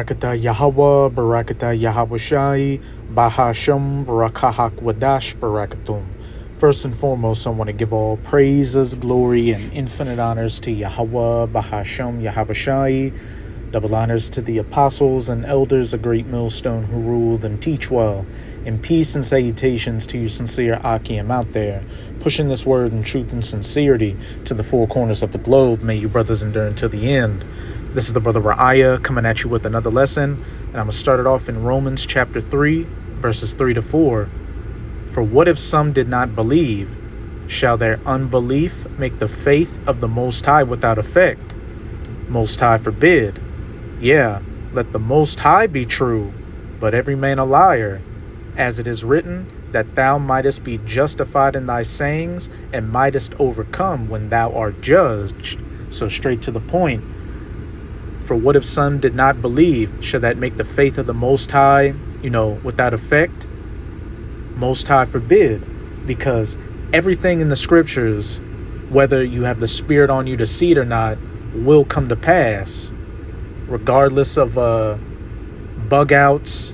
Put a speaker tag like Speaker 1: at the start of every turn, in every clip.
Speaker 1: Barakata Yahweh, Barakata Yahweh Shai, Bahasham, Barakahak Wadash, Barakatum. First and foremost, I want to give all praises, glory, and infinite honors to Yahweh, Bahasham, Yahweh Shai. Double honors to the apostles and elders, a great millstone who ruled and teach well. And peace and salutations to you sincere Akim out there, pushing this word in truth and sincerity to the four corners of the globe. May you brothers endure until the end. This is the brother Ra'aya coming at you with another lesson, and I'm going to start it off in Romans chapter 3, verses 3 to 4. For what if some did not believe? Shall their unbelief make the faith of the Most High without effect? Most High forbid. Yeah, let the Most High be true, but every man a liar. As it is written, that thou mightest be justified in thy sayings, and mightest overcome when thou art judged. So straight to the point. For what if some did not believe? Shall that make the faith of the Most High, without effect? Most High forbid, because everything in the scriptures, whether you have the Spirit on you to see it or not, will come to pass, regardless of bug outs,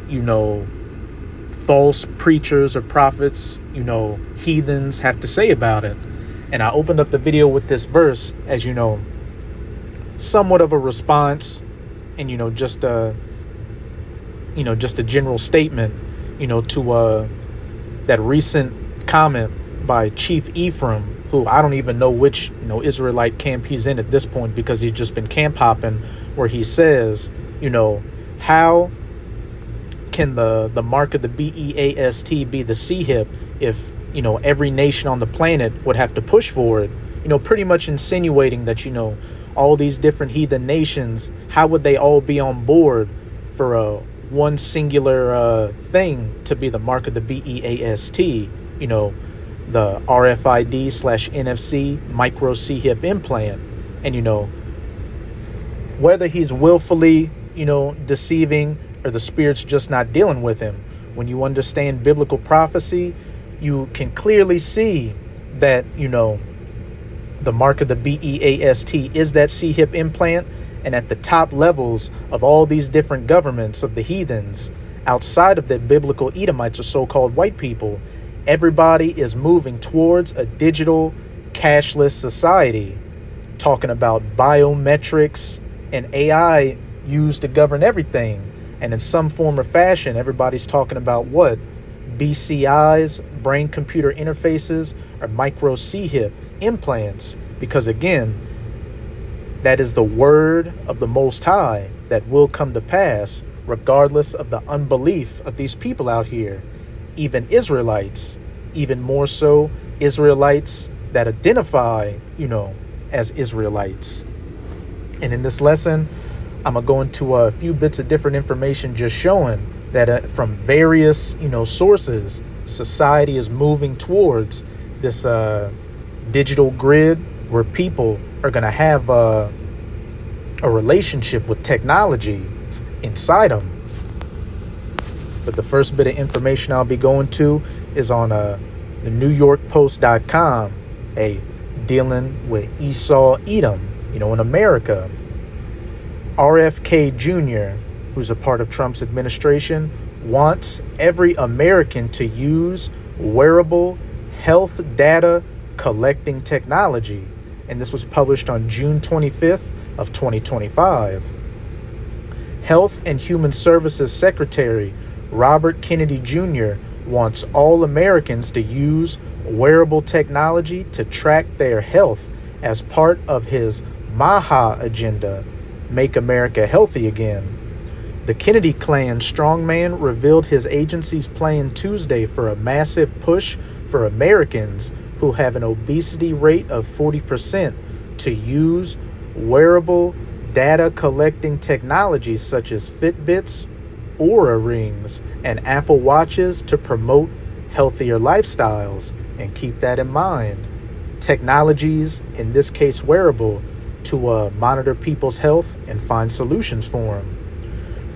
Speaker 1: false preachers or prophets, heathens have to say about it. And I opened up the video with this verse, as you know, somewhat of a response, and just a general statement, to that recent comment by Chief Ephraim, who I don't even know which Israelite camp he's in at this point, because he's just been camp hopping, where he says, how can the mark of the BEAST be the CHIP if every nation on the planet would have to push for it? Pretty much insinuating that all these different heathen nations, how would they all be on board for one singular thing to be the mark of the BEAST, the RFID/NFC micro C-hip implant. And, whether he's willfully, deceiving, or the Spirit's just not dealing with him, when you understand biblical prophecy, you can clearly see that, the mark of the BEAST is that C-hip implant, and at the top levels of all these different governments of the heathens, outside of the biblical Edomites or so-called white people, everybody is moving towards a digital, cashless society, talking about biometrics and AI used to govern everything. And in some form or fashion, everybody's talking about what? BCIs, brain-computer interfaces, or micro C-hip implants, because again, that is the word of the Most High that will come to pass regardless of the unbelief of these people out here, even Israelites, even more so Israelites that identify as Israelites. And in this lesson, I'm gonna go into a few bits of different information, just showing that from various sources, society is moving towards this digital grid where people are going to have a relationship with technology inside them. But the first bit of information I'll be going to is on the NewYorkPost.com, dealing with Esau Edom, in America. RFK Jr., who's a part of Trump's administration, wants every American to use wearable health data collecting technology. And this was published on June 25th of 2025. Health and Human Services Secretary Robert Kennedy Jr. wants all Americans to use wearable technology to track their health as part of his MAHA agenda, Make America Healthy Again. The Kennedy clan strongman revealed his agency's plan Tuesday for a massive push for Americans who have an obesity rate of 40% to use wearable data collecting technologies such as Fitbits, Oura Rings, and Apple Watches to promote healthier lifestyles. And keep that in mind. Technologies, in this case wearable, to monitor people's health and find solutions for them.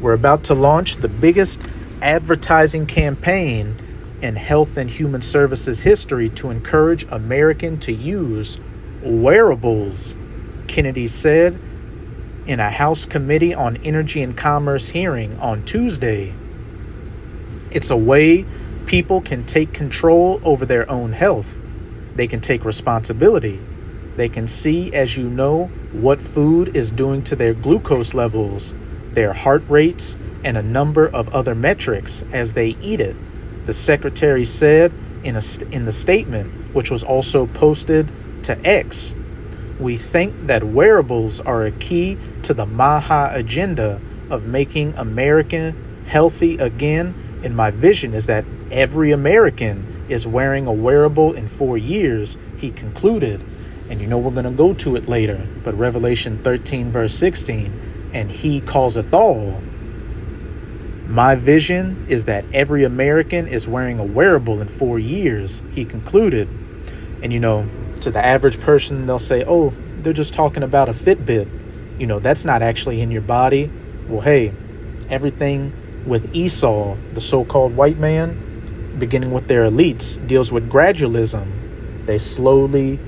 Speaker 1: We're about to launch the biggest advertising campaign in Health and Human Services history to encourage Americans to use wearables, Kennedy said in a House Committee on Energy and Commerce hearing on Tuesday. It's a way people can take control over their own health. They can take responsibility. They can see, as you know, what food is doing to their glucose levels, their heart rates, and a number of other metrics as they eat it, the secretary said in the statement, which was also posted to X. We think that wearables are a key to the Maha agenda of making America healthy again, and my vision is that every American is wearing a wearable in 4 years, he concluded. And you know we're going to go to it later, but Revelation 13 verse 16, and he causeth all. My vision is that every American is wearing a wearable in 4 years, he concluded. And you know, to the average person, they'll say, oh, they're just talking about a Fitbit. You know, that's not actually in your body. Well, hey, everything with Esau, the so-called white man, beginning with their elites, deals with gradualism. They slowly,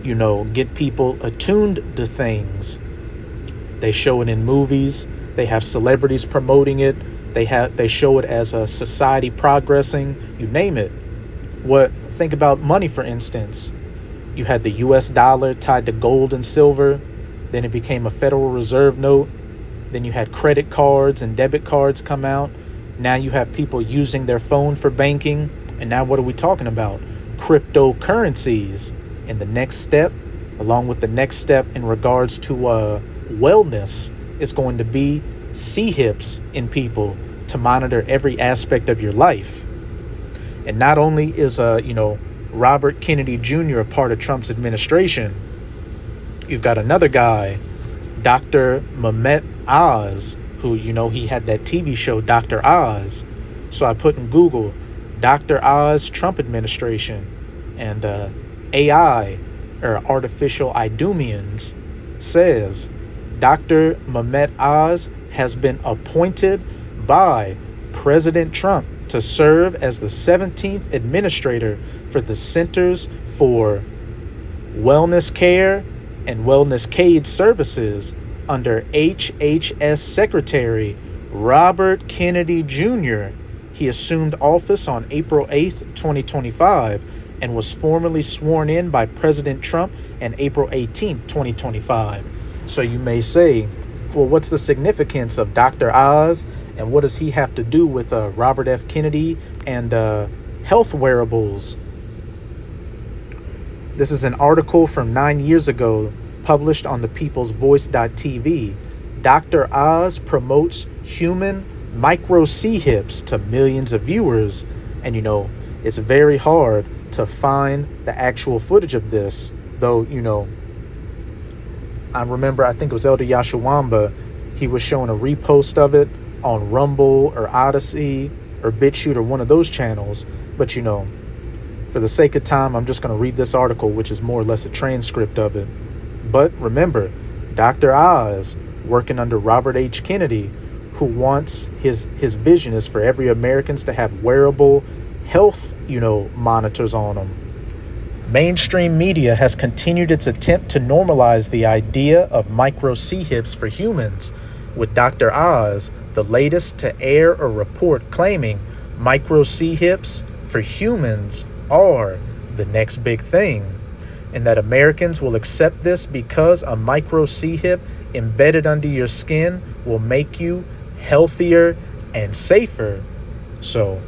Speaker 1: get people attuned to things. They show it in movies. They have celebrities promoting it. They show it as a society progressing, you name it. Think about money, for instance. You had the US dollar tied to gold and silver. Then it became a Federal Reserve note. Then you had credit cards and debit cards come out. Now you have people using their phone for banking. And now what are we talking about? Cryptocurrencies. And the next step, along with the next step in regards to wellness, is going to be C-hips in people to monitor every aspect of your life. And not only is Robert Kennedy Jr. a part of Trump's administration, you've got another guy, Dr. Mehmet Oz, who he had that TV show Dr. Oz. So I put in Google Dr. Oz Trump administration, and AI, or artificial Idumeans, says Dr. Mehmet Oz has been appointed by President Trump to serve as the 17th administrator for the Centers for Wellness Care and Wellness Aid Services under HHS Secretary Robert Kennedy Jr. He assumed office on April 8th, 2025, and was formally sworn in by President Trump on April 18th, 2025. So you may say, well, what's the significance of Dr. Oz, and what does he have to do with Robert F. Kennedy and health wearables? This is an article from 9 years ago, published on the People's Voice.tv. Dr. Oz promotes human micro C-hips to millions of viewers. And it's very hard to find the actual footage of this, though, I remember, I think it was Elder Yashawamba, he was showing a repost of it on Rumble or Odyssey or BitChute or one of those channels. But for the sake of time, I'm just going to read this article, which is more or less a transcript of it. But remember, Dr. Oz, working under Robert H. Kennedy, who wants his vision is for every Americans to have wearable health, monitors on them. Mainstream media has continued its attempt to normalize the idea of micro C-hips for humans, with Dr. Oz, the latest to air a report claiming micro C-hips for humans are the next big thing, and that Americans will accept this because a micro C-hip embedded under your skin will make you healthier and safer. So,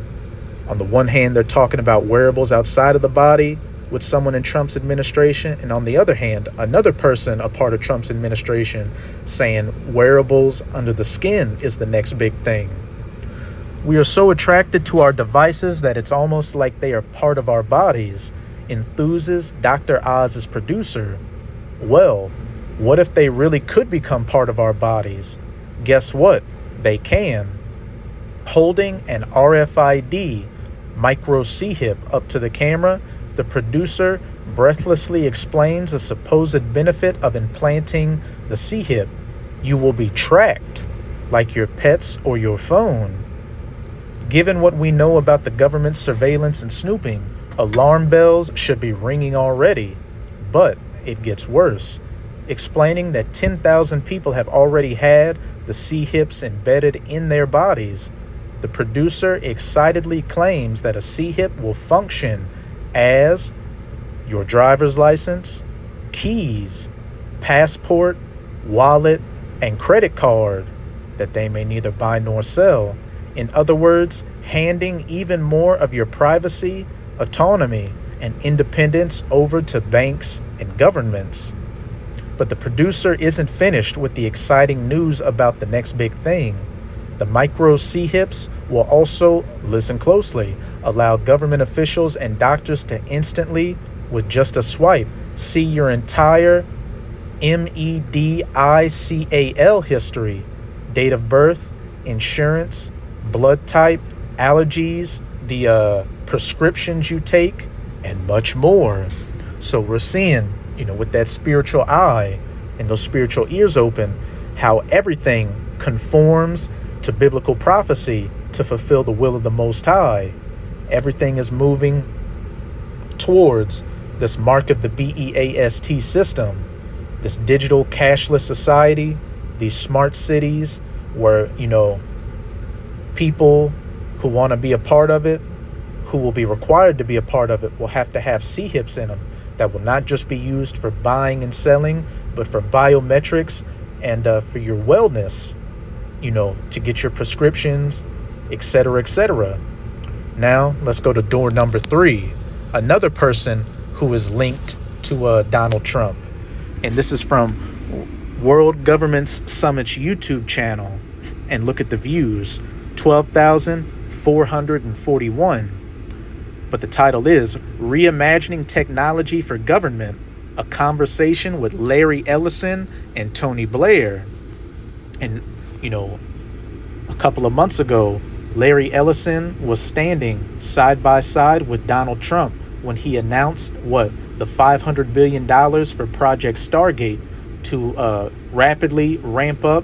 Speaker 1: on the one hand, they're talking about wearables outside of the body with someone in Trump's administration, and on the other hand, another person, a part of Trump's administration, saying wearables under the skin is the next big thing. We are so attracted to our devices that it's almost like they are part of our bodies, enthuses Dr. Oz's producer. Well, what if they really could become part of our bodies? Guess what? They can. Holding an RFID micro C-hip up to the camera, the producer breathlessly explains the supposed benefit of implanting the C-hip. You will be tracked, like your pets or your phone. Given what we know about the government's surveillance and snooping, alarm bells should be ringing already. But it gets worse. explaining that 10,000 people have already had the C-hips embedded in their bodies. The producer excitedly claims that a C-hip will function as your driver's license, keys, passport, wallet, and credit card that they may neither buy nor sell. In other words, handing even more of your privacy, autonomy, and independence over to banks and governments. But the producer isn't finished with the exciting news about the next big thing. The micro C-hips will also, listen closely, allow government officials and doctors to instantly, with just a swipe, see your entire medical history, date of birth, insurance, blood type, allergies, the prescriptions you take, and much more. So we're seeing, with that spiritual eye and those spiritual ears open, how everything conforms to biblical prophecy to fulfill the will of the Most High. Everything is moving towards this mark of the BEAST system, this digital cashless society, these smart cities where, people who want to be a part of it, who will be required to be a part of it, will have to have C-hips in them that will not just be used for buying and selling, but for biometrics and for your wellness, to get your prescriptions, etc., etc. Now, let's go to door number 3. Another person who is linked to Donald Trump. And this is from World Governments Summit's YouTube channel. And look at the views, 12,441. But the title is Reimagining Technology for Government, a conversation with Larry Ellison and Tony Blair. And, a couple of months ago, Larry Ellison was standing side by side with Donald Trump when he announced the $500 billion for Project Stargate to rapidly ramp up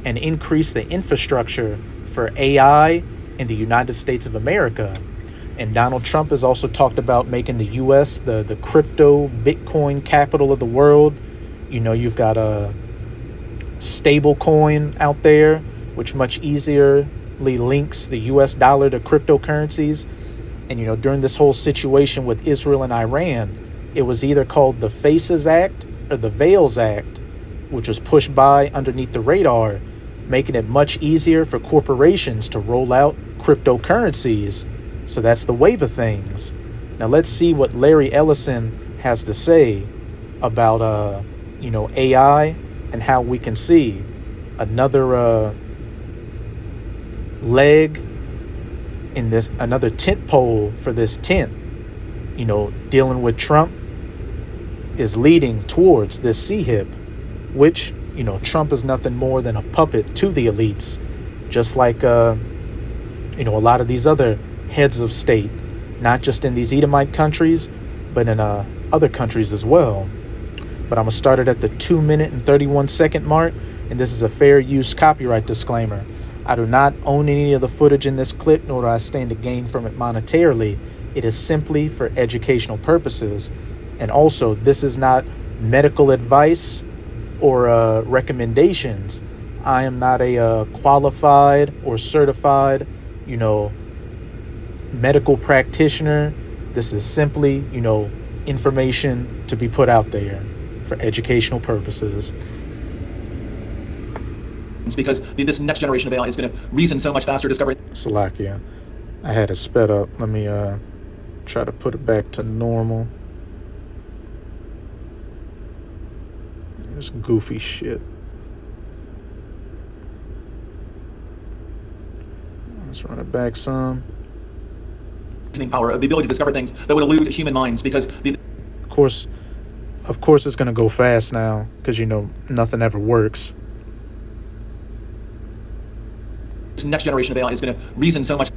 Speaker 1: and increase the infrastructure for AI in the United States of America. And Donald Trump has also talked about making the U.S. the crypto Bitcoin capital of the world. You've got a stable coin out there, which much easily links the U.S. dollar to cryptocurrencies. And, during this whole situation with Israel and Iran, it was either called the FACES Act or the Veils Act, which was pushed by underneath the radar, making it much easier for corporations to roll out cryptocurrencies. So that's the wave of things. Now let's see what Larry Ellison has to say about, AI and how we can see another leg in this, another tent pole for this tent, dealing with Trump is leading towards this C-hip, which, Trump is nothing more than a puppet to the elites, just like, a lot of these other heads of state, not just in these Edomite countries, but in other countries as well. But I'm going to start it at the 2-minute and 31-second mark, and this is a fair use copyright disclaimer. I do not own any of the footage in this clip, nor do I stand to gain from it monetarily. It is simply for educational purposes. And also, this is not medical advice or recommendations. I am not a qualified or certified, medical practitioner. This is simply, information to be put out there for educational purposes.
Speaker 2: It's because this next generation of AI is going to reason so much faster, discover.
Speaker 1: Salakia, I had it sped up. Let me try to put it back to normal. This goofy shit. Let's run it back some.
Speaker 2: Power of the ability to discover things that would elude human minds, because
Speaker 1: of course it's going to go fast now, because nothing ever works.
Speaker 2: This next generation of AI is going to reason so much.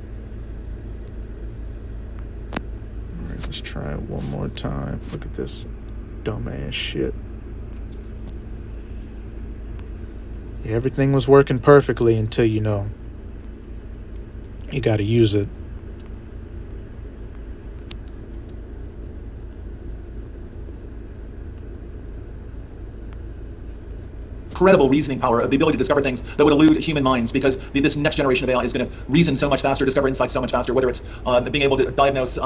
Speaker 1: All right, let's try it one more time. Look at this dumbass shit. Yeah, everything was working perfectly until you got to use it.
Speaker 2: incredible reasoning power, the ability to discover things that would elude human minds, because this next generation of AI is going to reason so much faster, discover insights so much faster, whether it's being able to diagnose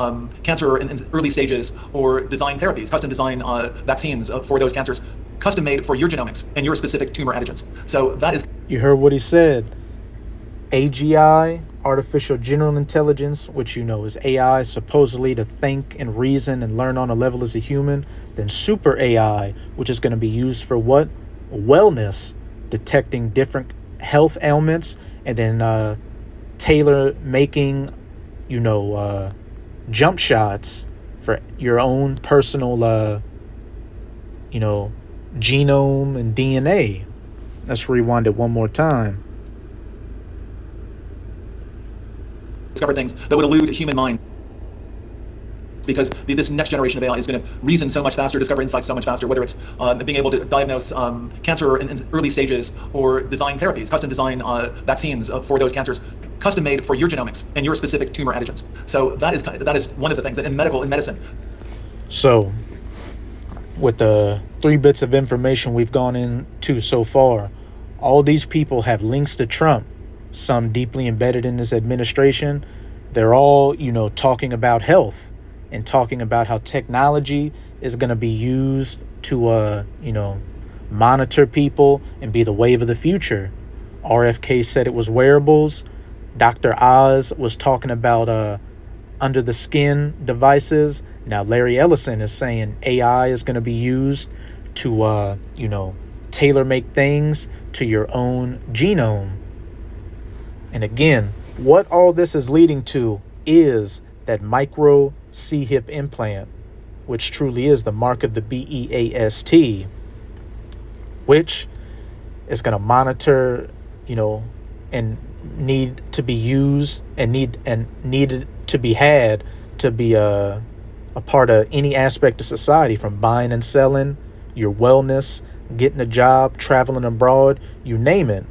Speaker 2: cancer in early stages, or design therapies, custom design vaccines for those cancers, custom made for your genomics and your specific tumor antigens. So that is...
Speaker 1: You heard what he said. AGI, artificial general intelligence, which you know is AI, supposedly to think and reason and learn on a level as a human. Then super AI, which is going to be used for what? Wellness, detecting different health ailments, and then tailor making, jump shots for your own personal, genome and DNA. Let's rewind it one more time.
Speaker 2: Discover things that would elude human mind, because this next generation of AI is going to reason so much faster, discover insights so much faster, whether it's being able to diagnose cancer in early stages, or design therapies, custom design vaccines for those cancers, custom made for your genomics and your specific tumor antigens. So that is one of the things in medicine.
Speaker 1: So, with the 3 bits of information we've gone into so far, all these people have links to Trump, some deeply embedded in this administration. They're all, talking about health and talking about how technology is going to be used to, monitor people and be the wave of the future. RFK said it was wearables. Dr. Oz was talking about under the skin devices. Now, Larry Ellison is saying AI is going to be used to, tailor make things to your own genome. And again, what all this is leading to is that micro C-hip implant, which truly is the mark of the BEAST, which is going to monitor, and need to be used and needed to be had to be a part of any aspect of society, from buying and selling, your wellness, getting a job, traveling abroad, you name it.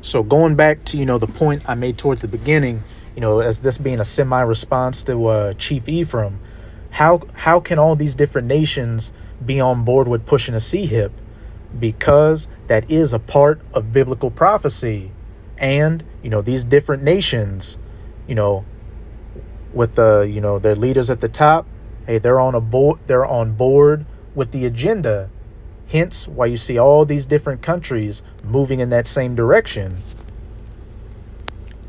Speaker 1: So going back to, the point I made towards the beginning, as this being a semi-response to Chief Ephraim, how can all these different nations be on board with pushing a C-hip? Because that is a part of biblical prophecy. And, these different nations, with their leaders at the top, hey, they're on board with the agenda. Hence why you see all these different countries moving in that same direction.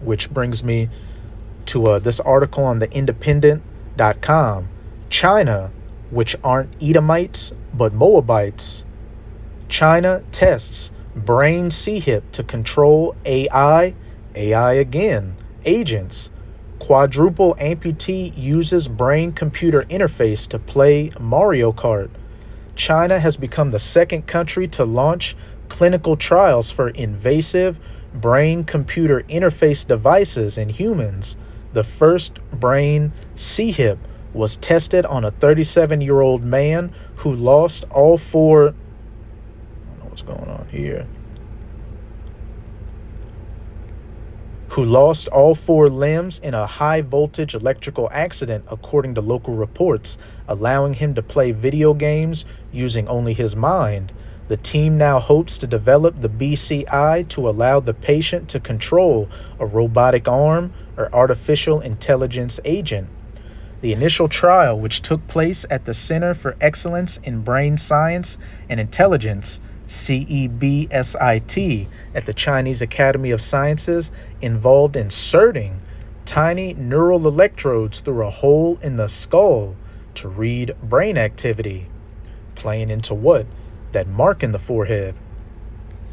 Speaker 1: Which brings me to this article on the independent.com. China, which aren't Edomites but Moabites. China tests brain C-hip to control AI again, agents. Quadruple amputee uses brain-computer interface to play Mario Kart. China has become the second country to launch clinical trials for invasive brain-computer interface devices in humans. The first brain C-hip was tested on a 37-year-old man who lost all 4... I don't know what's going on here. Who lost all 4 limbs in a high-voltage electrical accident, according to local reports, allowing him to play video games using only his mind. The team now hopes to develop the BCI to allow the patient to control a robotic arm or artificial intelligence agent. The initial trial, which took place at the Center for Excellence in Brain Science and Intelligence, CEBSIT, at the Chinese Academy of Sciences, involved inserting tiny neural electrodes through a hole in the skull to read brain activity. Playing into what? That mark in the forehead.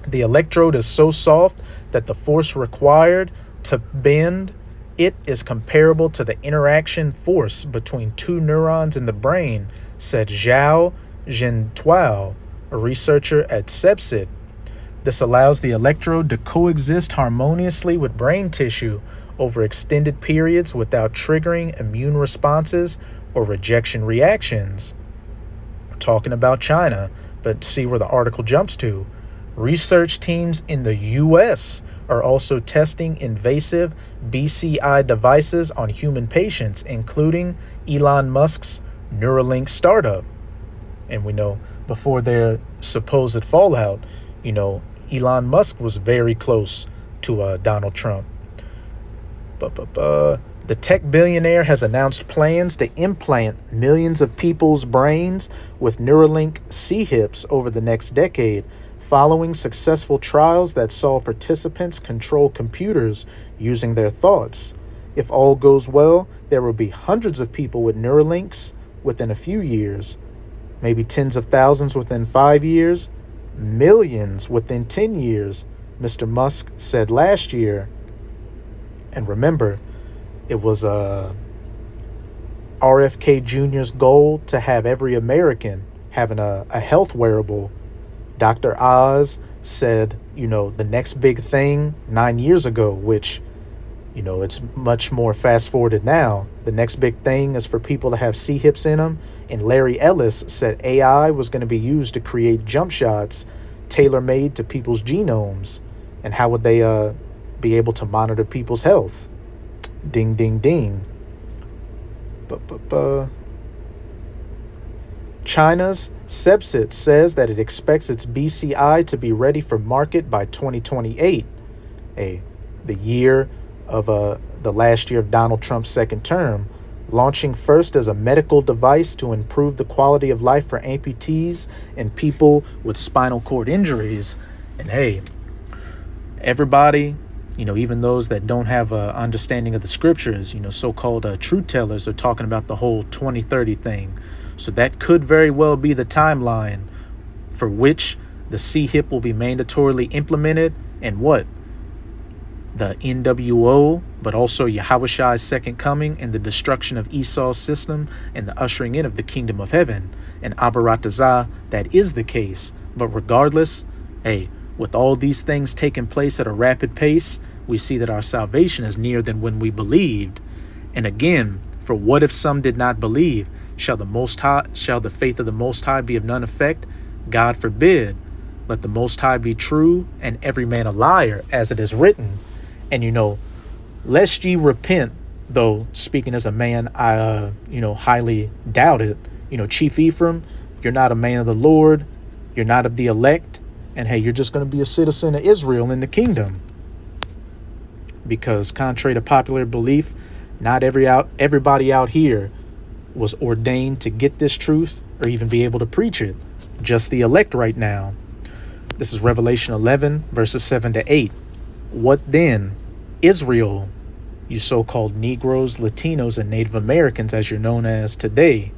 Speaker 1: The electrode is so soft that the force required to bend it is comparable to the interaction force between 2 neurons in the brain, said Zhao Zhentuo, a researcher at CEPSIT. This allows the electrode to coexist harmoniously with brain tissue over extended periods without triggering immune responses or rejection reactions. We're talking about China, but see where the article jumps to. Research teams in the U.S. are also testing invasive BCI devices on human patients, including Elon Musk's Neuralink startup. And we know before their supposed fallout, you know, Elon Musk was very close to Donald Trump. The tech billionaire has announced plans to implant millions of people's brains with Neuralink C-hips over the next decade, following successful trials that saw participants control computers using their thoughts. If all goes well, there will be hundreds of people with Neuralinks within a few years, maybe tens of thousands within 5 years, millions within 10 years, Mr. Musk said last year. And remember, it was RFK Jr.'s goal to have every American having a health wearable. Dr. Oz said, you know, the next big thing 9 years ago, which, you know, it's much more fast forwarded now. The next big thing is for people to have C-hips in them. And Larry Ellis said AI was going to be used to create jump shots tailor-made to people's genomes. And how would they be able to monitor people's health? Ding, ding, ding. China's CEPSIT says that it expects its BCI to be ready for market by 2028, the year of the last year of Donald Trump's second term, launching first as a medical device to improve the quality of life for amputees and people with spinal cord injuries. And hey, everybody, you know, even those that don't have an understanding of the scriptures, you know, so-called truth tellers are talking about the whole 2030 thing. So that could very well be the timeline for which the C-hip will be mandatorily implemented, and what? The NWO, but also Yahweh's second coming and the destruction of Esau's system and the ushering in of the kingdom of heaven. And Abaratazah, that is the case. But regardless, hey, with all these things taking place at a rapid pace, we see that our salvation is nearer than when we believed. And again, for what if some did not believe? Shall the faith of the Most High be of none effect? God forbid. Let the Most High be true and every man a liar, as it is written. And, you know, lest ye repent, though speaking as a man, I, highly doubt it. You know, Chief Ephraim, you're not a man of the Lord. You're not of the elect. And hey, you're just going to be a citizen of Israel in the kingdom. Because contrary to popular belief, not everybody out here was ordained to get this truth or even be able to preach it. Just the elect right now. This is Revelation 11, verses 7 to 8. What then? Israel, you so-called Negroes, Latinos, and Native Americans, as you're known as today.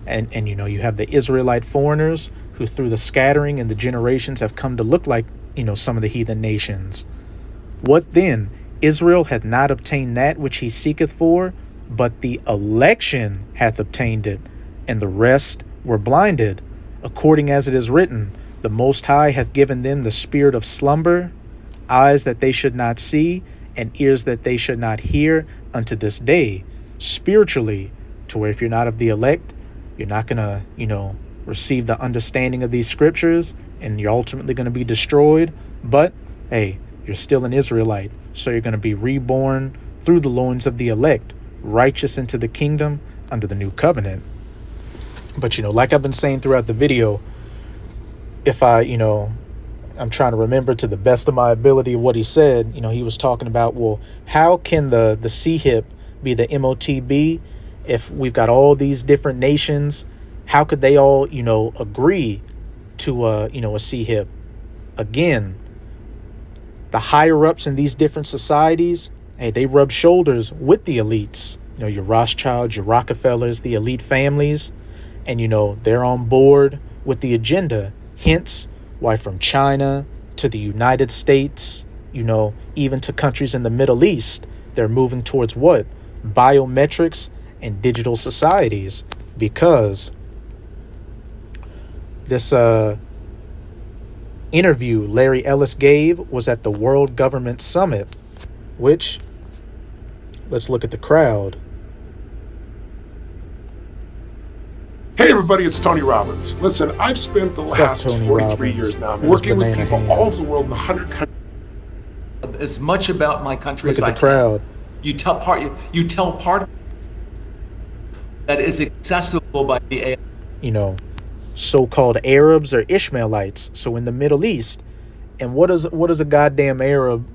Speaker 1: And you know, you have the Israelite foreigners who through the scattering and the generations have come to look like, you know, some of the heathen nations. What then? Israel hath not obtained that which he seeketh for, but the election hath obtained it, and the rest were blinded. According as it is written, the Most High hath given them the spirit of slumber, eyes that they should not see, and ears that they should not hear unto this day. Spiritually, to where if you're not of the elect, you're not going to, receive the understanding of these scriptures, and you're ultimately going to be destroyed. But, hey, you're still an Israelite, so you're going to be reborn through the loins of the elect, righteous into the kingdom under the new covenant. But, like I've been saying throughout the video, if I'm trying to remember to the best of my ability what he said. He was talking about, well, how can the C-hip be the MOTB if we've got all these different nations? How could they all, agree to, a C-hip? Again, the higher ups in these different societies, hey, they rub shoulders with the elites. Your Rothschilds, your Rockefellers, the elite families, and, they're on board with the agenda. Hence, why from China to the United States, even to countries in the Middle East, they're moving towards what? Biometrics and digital societies. Because this interview Larry Ellis gave was at the World Government Summit, which, let's look at the crowd.
Speaker 3: Hey everybody, it's Tony Robbins. Listen, I've spent the last 43 years now working with people all over the world in 100 countries.
Speaker 2: As much about my country as I
Speaker 1: Look at the crowd.
Speaker 2: You tell part that is accessible by the AI.
Speaker 1: so-called Arabs or Ishmaelites. So in the Middle East, and what does a goddamn Arab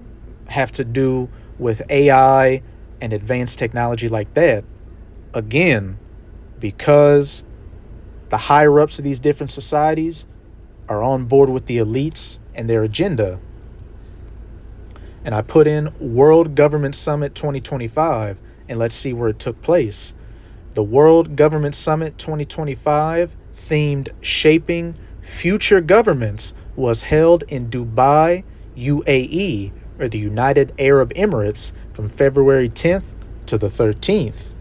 Speaker 1: have to do with AI and advanced technology like that? Again, because the higher ups of these different societies are on board with the elites and their agenda. And I put in World Government Summit 2025, and let's see where it took place. The World Government Summit 2025, themed Shaping Future Governments, was held in Dubai, UAE, or the United Arab Emirates, from February 10th to the 13th.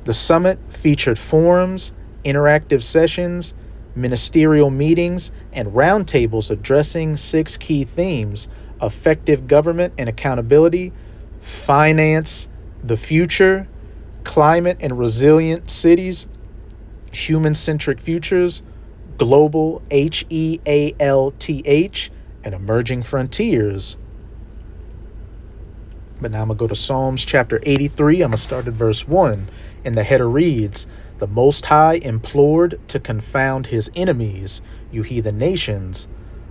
Speaker 1: The summit featured forums, interactive sessions, ministerial meetings, and roundtables addressing 6 key themes: effective government and accountability, finance, the future, climate and resilient cities, human-centric futures, global HEALTH, and emerging frontiers. But now I'm going to go to Psalms chapter 83. I'm going to start at verse 1. And the header reads, "The Most High implored to confound his enemies, you heathen nations.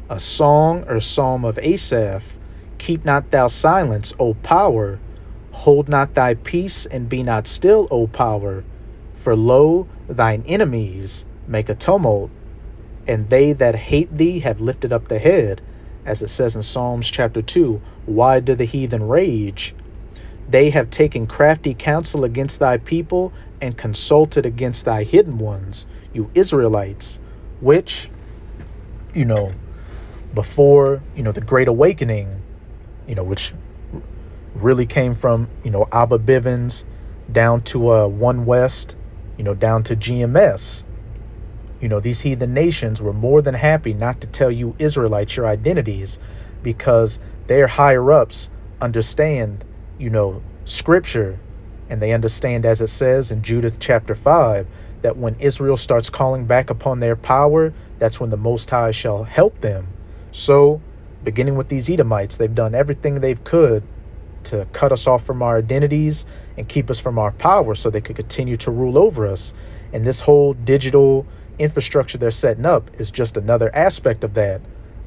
Speaker 1: A song or psalm of Asaph. Keep not thou silence, O power. Hold not thy peace, and be not still, O power. For lo, thine enemies make a tumult, and they that hate thee have lifted up the head." As it says in Psalms chapter 2, "Why do the heathen rage? They have taken crafty counsel against thy people, and consulted against thy hidden ones, you Israelites," which, before, the Great Awakening, which really came from, Abba Bivens down to One West, down to GMS. These heathen nations were more than happy not to tell you Israelites your identities, because their higher ups understand, scripture, and they understand, as it says in Judith chapter 5, that when Israel starts calling back upon their power, that's when the Most High shall help them. So, beginning with these Edomites, they've done everything they've could to cut us off from our identities and keep us from our power so they could continue to rule over us. And this whole digital infrastructure they're setting up is just another aspect of that,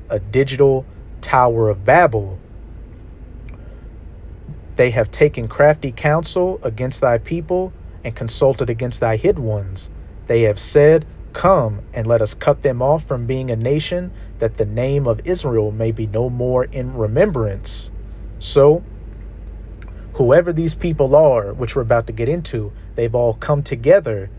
Speaker 1: a digital Tower of Babel. They have taken crafty counsel against thy people, and consulted against thy hid ones. They have said, "Come, and let us cut them off from being a nation, that the name of Israel may be no more in remembrance." So, whoever these people are, which we're about to get into, they've all come together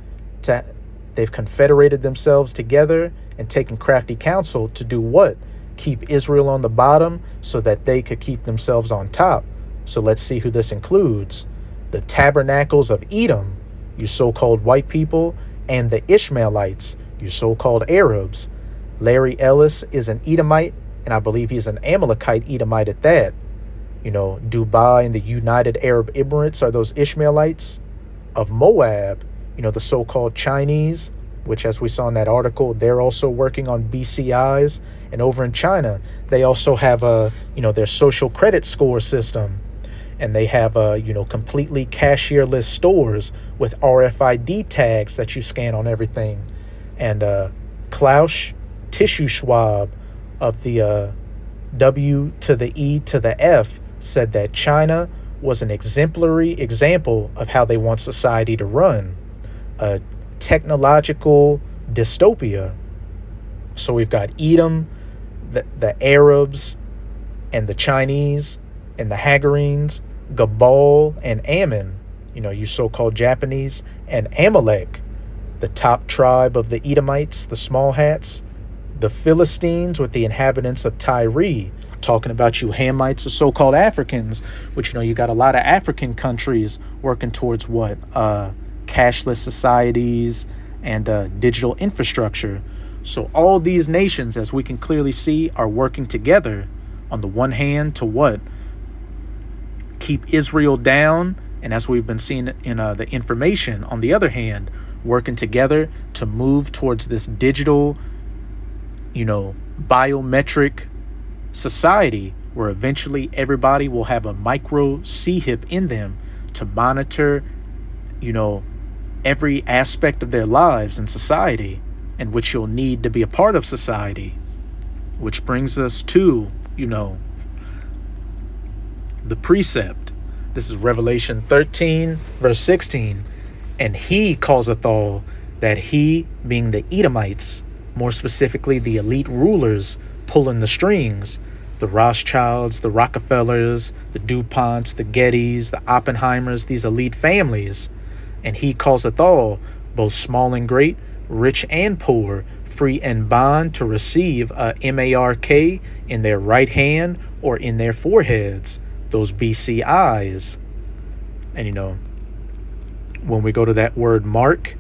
Speaker 1: they've confederated themselves together and taken crafty counsel to do what? Keep Israel on the bottom so that they could keep themselves on top. So let's see who this includes. The tabernacles of Edom, you so-called white people, and the Ishmaelites, you so-called Arabs. Larry Ellis is an Edomite, and I believe he's an Amalekite Edomite at that. Dubai and the United Arab Emirates are those Ishmaelites. Of Moab, the so-called Chinese, which, as we saw in that article, they're also working on BCIs. And over in China, they also have their social credit score system. And they have, completely cashierless stores with RFID tags that you scan on everything. And Klaus Schwab of the W to the E to the F said that China was an exemplary example of how they want society to run. A technological dystopia. So we've got Edom, the Arabs, and the Chinese, and the Hagarenes, Gabal and Ammon, you so-called Japanese, and Amalek, the top tribe of the Edomites, the small hats, the Philistines with the inhabitants of Tyre, talking about you Hamites, the so-called Africans, which, you got a lot of African countries working towards what? Cashless societies and digital infrastructure. So all these nations, as we can clearly see, are working together on the one hand to what? Keep Israel down, and as we've been seeing in the information, on the other hand, working together to move towards this digital, biometric society where eventually everybody will have a micro C-hip in them to monitor, every aspect of their lives in society, in which you'll need to be a part of society. Which brings us to, the precept. This is Revelation 13, verse 16. And he causeth all, that he, being the Edomites, more specifically the elite rulers pulling the strings, the Rothschilds, the Rockefellers, the DuPonts, the Gettys, the Oppenheimers, these elite families. And he causeth all, both small and great, rich and poor, free and bond, to receive a mark in their right hand or in their foreheads, those BCIs. And when we go to that word mark,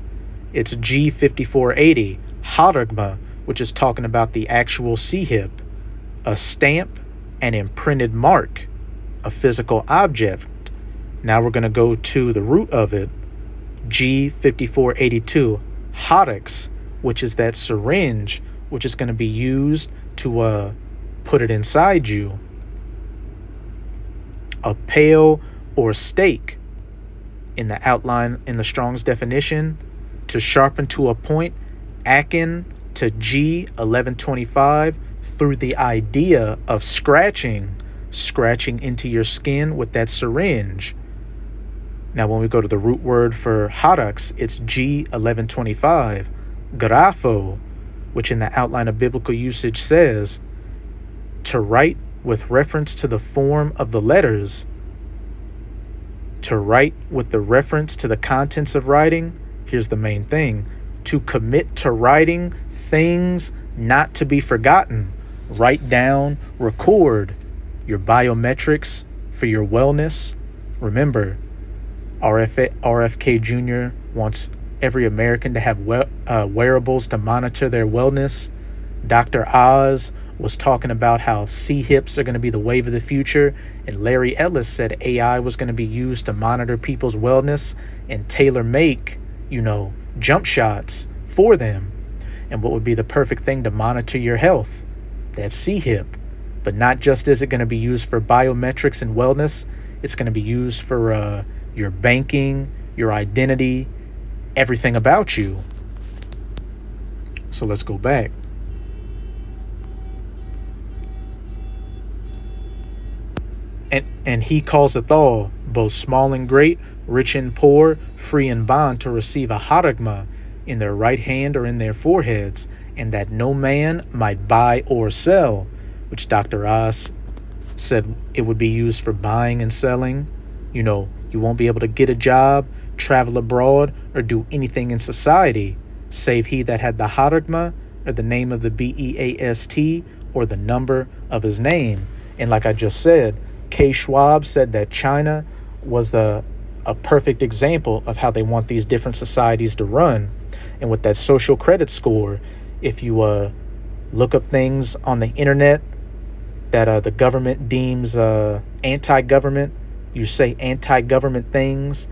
Speaker 1: it's G5480, Haragma, which is talking about the actual C-hip, a stamp, an imprinted mark, a physical object. Now we're going to go to the root of it, G5482, Hodex, which is that syringe, which is going to be used to put it inside you. A pail or stake, in the outline in the Strong's definition, to sharpen to a point, akin to G1125, through the idea of scratching into your skin with that syringe. Now, when we go to the root word for Hodex, it's G1125, grapho, which in the outline of biblical usage says, to write with reference to the form of the letters, to write with the reference to the contents of writing. Here's the main thing: to commit to writing things not to be forgotten. Write down, record your biometrics for your wellness. Remember, RFK Jr. wants every American to have wearables to monitor their wellness. Dr. Oz was talking about how C-hips are going to be the wave of the future, and Larry Ellis said AI was going to be used to monitor people's wellness and tailor-make, jump shots for them. And what would be the perfect thing to monitor your health? That C-hip. But not just is it going to be used for biometrics and wellness, it's going to be used for your banking, your identity, everything about you. So let's go back. And he causeth all, both small and great, rich and poor, free and bond, to receive a haragma in their right hand or in their foreheads, and that no man might buy or sell, which Dr. Oz said it would be used for buying and selling. You won't be able to get a job, travel abroad, or do anything in society, save he that had the haragma, or the name of the BEAST, or the number of his name. And like I just said, K. Schwab said that China was a perfect example of how they want these different societies to run. And with that social credit score, if you look up things on the internet that the government deems anti-government, you say anti-government things,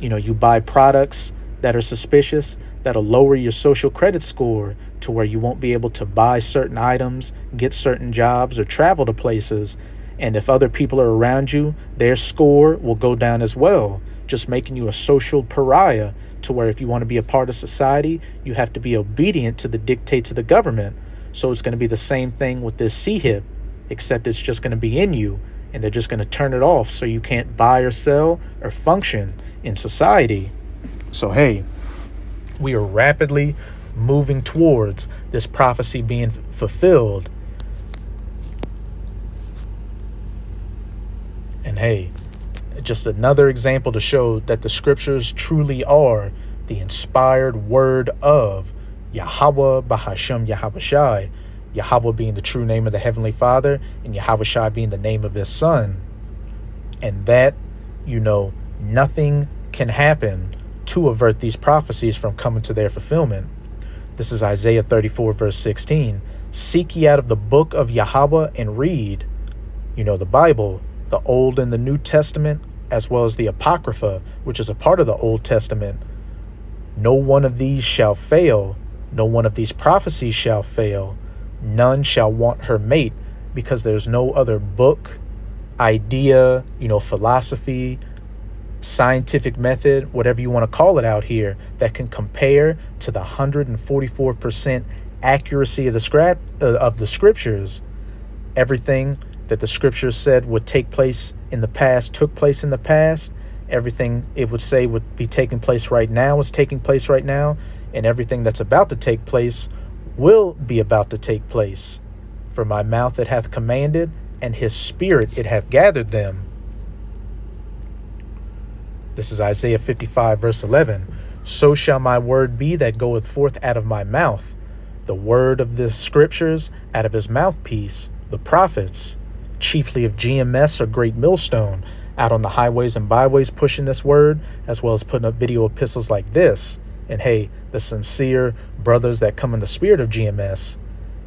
Speaker 1: you buy products that are suspicious, that'll lower your social credit score to where you won't be able to buy certain items, get certain jobs, or travel to places. And if other people are around you, their score will go down as well, just making you a social pariah, to where if you want to be a part of society, you have to be obedient to the dictates of the government. So it's going to be the same thing with this C-hip, except it's just going to be in you, and they're just going to turn it off so you can't buy or sell or function in society. So hey, we are rapidly moving towards this prophecy being fulfilled. And hey, just another example to show that the scriptures truly are the inspired word of Yahweh Bahashem Yahawashi, Yahweh being the true name of the Heavenly Father, and Yahawashi being the name of his Son. And that, nothing can happen to avert these prophecies from coming to their fulfillment. This is Isaiah 34, verse 16. Seek ye out of the book of Yahweh and read, the Bible, the Old and the New Testament, as well as the Apocrypha, which is a part of the Old Testament. No one of these shall fail. No one of these prophecies shall fail. None shall want her mate, because there's no other book, idea, philosophy, scientific method, whatever you want to call it out here, that can compare to the 144% accuracy of the scriptures. Everything that the scriptures said would take place in the past took place in the past. Everything it would say would be taking place right now is taking place right now, and everything that's about to take place will be about to take place. For my mouth it hath commanded, and his spirit it hath gathered them. This is Isaiah 55, verse 11. So shall my word be that goeth forth out of my mouth, the word of the scriptures out of his mouthpiece, the prophets, chiefly of GMS or Great Millstone, out on the highways and byways pushing this word, as well as putting up video epistles like this. And hey, the sincere brothers that come in the spirit of GMS,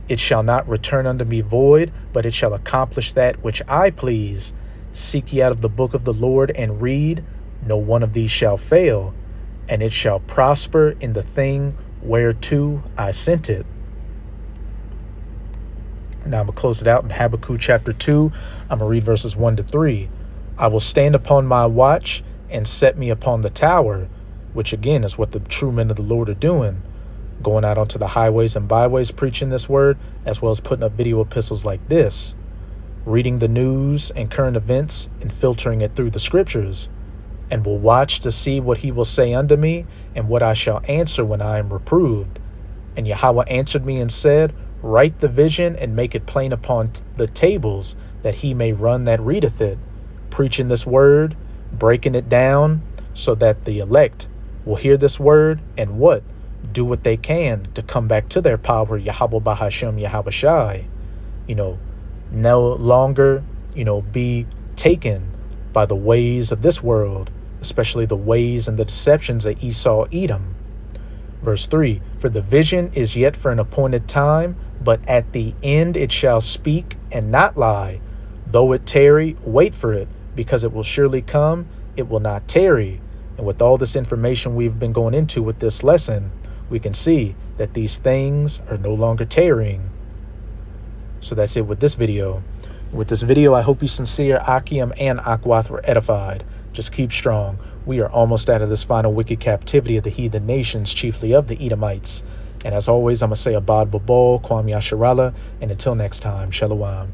Speaker 1: it shall not return unto me void, but it shall accomplish that which I please. Seek ye out of the book of the Lord and read. No one of these shall fail, and it shall prosper in the thing whereto I sent it. Now I'm going to close it out in Habakkuk chapter 2. I'm going to read verses 1 to 3. I will stand upon my watch and set me upon the tower, which again is what the true men of the Lord are doing, going out onto the highways and byways preaching this word, as well as putting up video epistles like this, reading the news and current events and filtering it through the scriptures, and will watch to see what he will say unto me, and what I shall answer when I am reproved. And Yahweh answered me and said, write the vision and make it plain upon the tables, that he may run that readeth it, preaching this word, breaking it down, so that the elect will hear this word and what? Do what they can to come back to their power, Yahweh Bahashem Yahweh Shai. No longer, be taken by the ways of this world, especially the ways and the deceptions of Esau, Edom. Verse 3, for the vision is yet for an appointed time, but at the end it shall speak and not lie. Though it tarry, wait for it, because it will surely come, it will not tarry. And with all this information we've been going into with this lesson, we can see that these things are no longer tarrying. So that's it with this video. With this video, I hope you sincere, Akim and Akwath were edified. Just keep strong. We are almost out of this final wicked captivity of the heathen nations, chiefly of the Edomites. And as always, I'm going to say Abad Babal, Kwam Yasharallah, and until next time, Shalom.